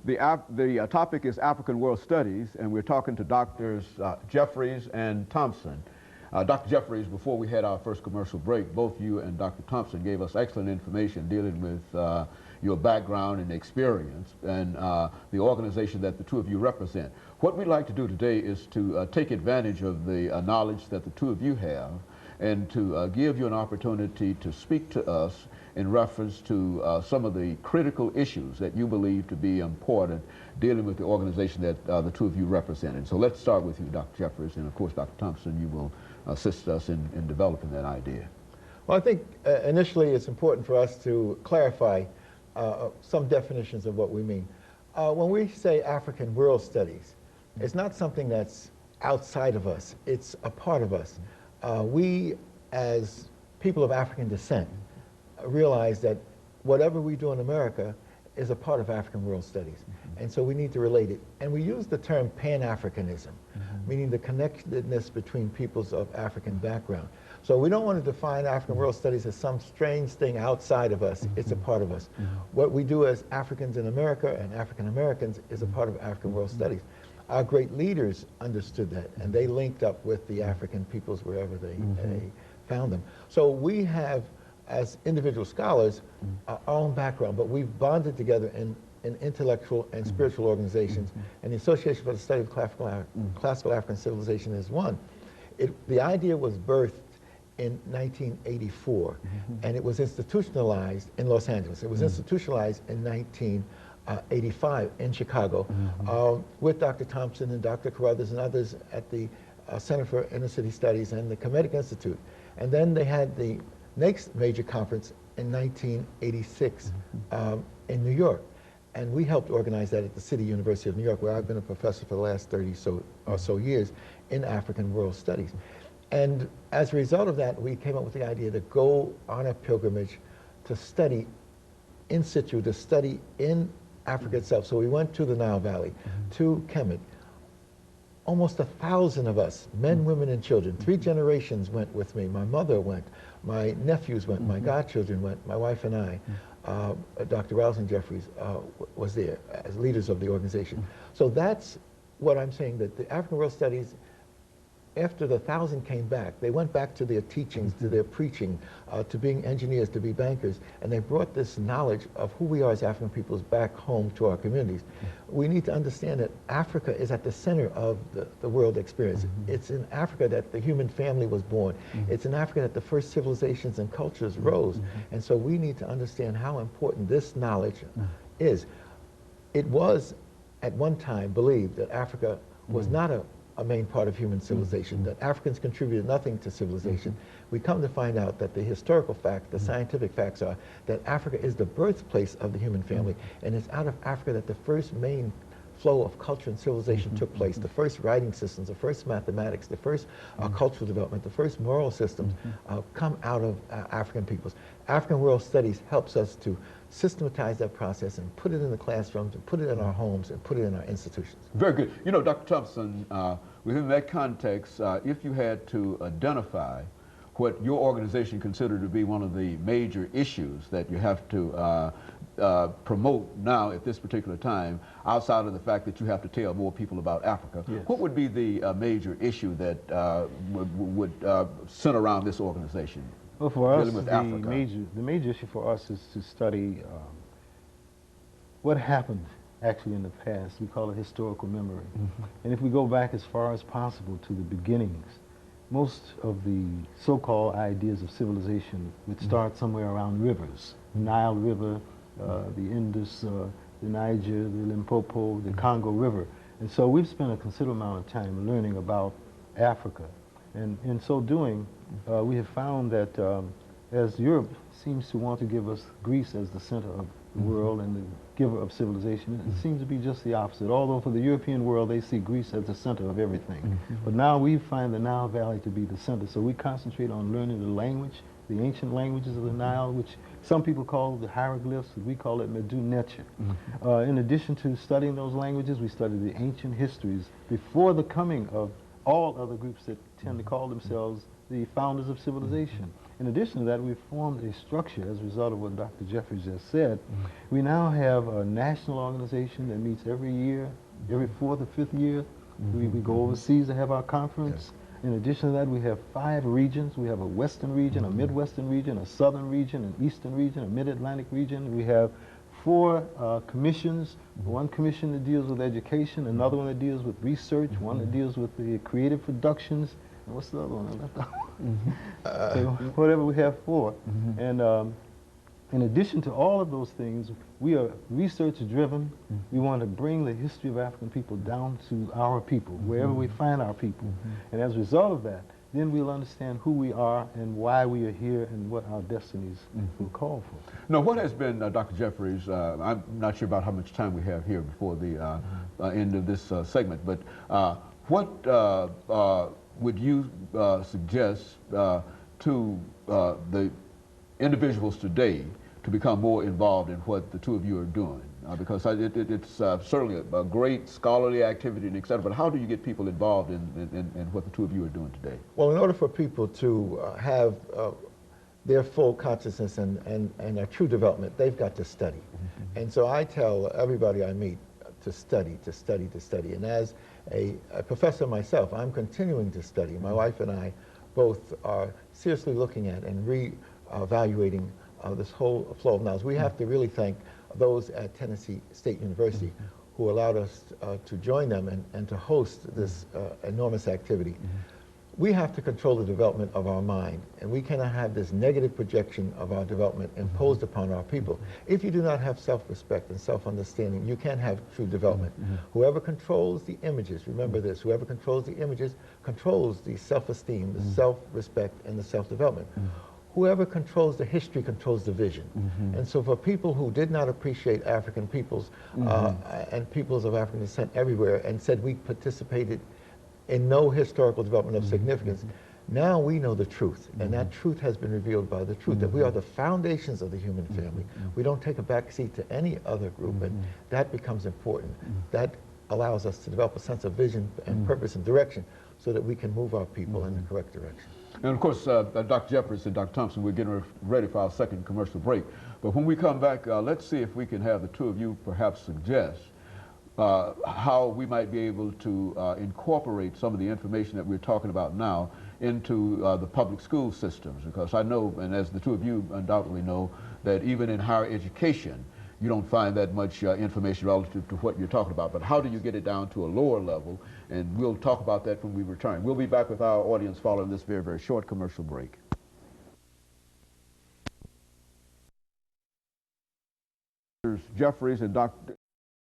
The topic is African World Studies, and we're talking to Doctors Jeffries and Thompson. Dr. Jeffries, before we had our first commercial break, both you and Dr. Thompson gave us excellent information dealing with your background and experience and the organization that the two of you represent. What we'd like to do today is to take advantage of the knowledge that the two of you have and to give you an opportunity to speak to us in reference to some of the critical issues that you believe to be important dealing with the organization that the two of you represented. So let's start with you, Dr. Jeffries, and of course, Dr. Thompson, you will assist us in developing that idea. Well, I think initially it's important for us to clarify some definitions of what we mean. When we say African World Studies, it's not something that's outside of us, it's a part of us. We, as people of African descent, realize that whatever we do in America is a part of African World Studies. And so we need to relate it. And we use the term Pan-Africanism, meaning the connectedness between peoples of African background. So we don't want to define African World Studies as some strange thing outside of us. It's a part of us. What we do as Africans in America and African Americans is a part of African World Studies. Our great leaders understood that, and they linked up with the African peoples wherever they found them. So we have, as individual scholars, our own background, but we've bonded together in intellectual and spiritual organizations, and the Association for the Study of Classical African Civilization is one. The idea was birthed in 1984, and it was institutionalized in Los Angeles. It was institutionalized in 1985 in Chicago with Dr. Thompson and Dr. Carruthers and others at the Center for Inner City Studies and the Kemetic Institute. And then they had the next major conference in 1986 in New York. And we helped organize that at the City University of New York, where I've been a professor for the last 30 or so years in African World Studies. And as a result of that, we came up with the idea to go on a pilgrimage to study in situ, to study in Africa itself. So we went to the Nile Valley, to Kemet. Almost 1,000 of us, men, women, and children, 3 generations went with me. My mother went, my nephews went, my godchildren went, my wife and I. Dr. LJeffries was there as leaders of the organization. So that's what I'm saying, that the African World Studies, after the 1,000 came back, they went back to their teachings, to their preaching, to being engineers, to be bankers, and they brought this knowledge of who we are as African peoples back home to our communities. We need to understand that Africa is at the center of the world experience. It's in Africa that the human family was born. It's in Africa that the first civilizations and cultures rose. And so we need to understand how important this knowledge is. It was, at one time, believed that Africa was not a main part of human civilization, that Africans contributed nothing to civilization. We come to find out that the historical fact, the scientific facts are that Africa is the birthplace of the human family, and it's out of Africa that the first main flow of culture and civilization took place. The first writing systems, the first mathematics, the first cultural development, the first moral systems come out of African peoples. African World Studies helps us to systematize that process and put it in the classrooms and put it in our homes and put it in our institutions. Very good. You know, Dr. Thompson, within that context, if you had to identify what your organization considered to be one of the major issues that you have to promote now at this particular time, outside of the fact that you have to tell more people about Africa, what would be the major issue that would center around this organization? Well, for us, the major issue for us is to study what happened actually in the past. We call it historical memory. And if we go back as far as possible to the beginnings, most of the so-called ideas of civilization would start somewhere around rivers. The Nile River, the Indus, the Niger, the Limpopo, the Congo River. And so we've spent a considerable amount of time learning about Africa. And in so doing, we have found that as Europe seems to want to give us Greece as the center of the world and the giver of civilization, it seems to be just the opposite. Although for the European world, they see Greece as the center of everything. But now we find the Nile Valley to be the center. So we concentrate on learning the language, the ancient languages of the Nile, which some people call the hieroglyphs, we call it Medu Neter. In addition to studying those languages, we study the ancient histories before the coming of all other groups that tend to call themselves the founders of civilization. In addition to that, we formed a structure as a result of what Dr. Jeffries just said. We now have a national organization that meets every year, every 4th or 5th year. We go overseas to have our conference. Yes. In addition to that, we have 5 regions. We have a Western region, a Midwestern region, a Southern region, an Eastern region, a Mid-Atlantic region. We have 4 commissions, one commission that deals with education, another one that deals with research, one that deals with the creative productions, and what's the other one I left out? So whatever we have 4. And in addition to all of those things, we are research driven. We want to bring the history of African people down to our people, wherever we find our people. And as a result of that, then we'll understand who we are and why we are here and what our destinies will call for. Now, what has been, Dr. Jeffries, I'm not sure about how much time we have here before the end of this segment, but what would you suggest to the individuals today to become more involved in what the two of you are doing? Because it's certainly a great scholarly activity and et cetera, but how do you get people involved in what the two of you are doing today? Well, in order for people to have their full consciousness and a true development, they've got to study. And so I tell everybody I meet to study, to study, to study. And as a professor myself, I'm continuing to study. My wife and I both are seriously looking at and re-evaluating this whole flow of knowledge. We have to really thank those at Tennessee State University who allowed us to join them and to host this enormous activity. We have to control the development of our mind, and we cannot have this negative projection of our development imposed upon our people. If you do not have self-respect and self-understanding, you can't have true development. Whoever controls the images, remember this, whoever controls the images controls the self-esteem, the self-respect, and the self-development. Whoever controls the history controls the vision. And so for people who did not appreciate African peoples and peoples of African descent everywhere and said we participated in no historical development of significance, now we know the truth. And that truth has been revealed by the truth, that we are the foundations of the human family. We don't take a back seat to any other group, and that becomes important. That allows us to develop a sense of vision and purpose and direction so that we can move our people in the correct direction. And of course, Dr. Jeffries and Dr. Thompson, we're getting ready for our second commercial break. But when we come back, let's see if we can have the two of you perhaps suggest how we might be able to incorporate some of the information that we're talking about now into the public school systems. Because I know, and as the two of you undoubtedly know, that even in higher education, you don't find that much information relative to what you're talking about. But how do you get it down to a lower level? And we'll talk about that when we return. We'll be back with our audience following this very, very short commercial break. Jeffries and Dr.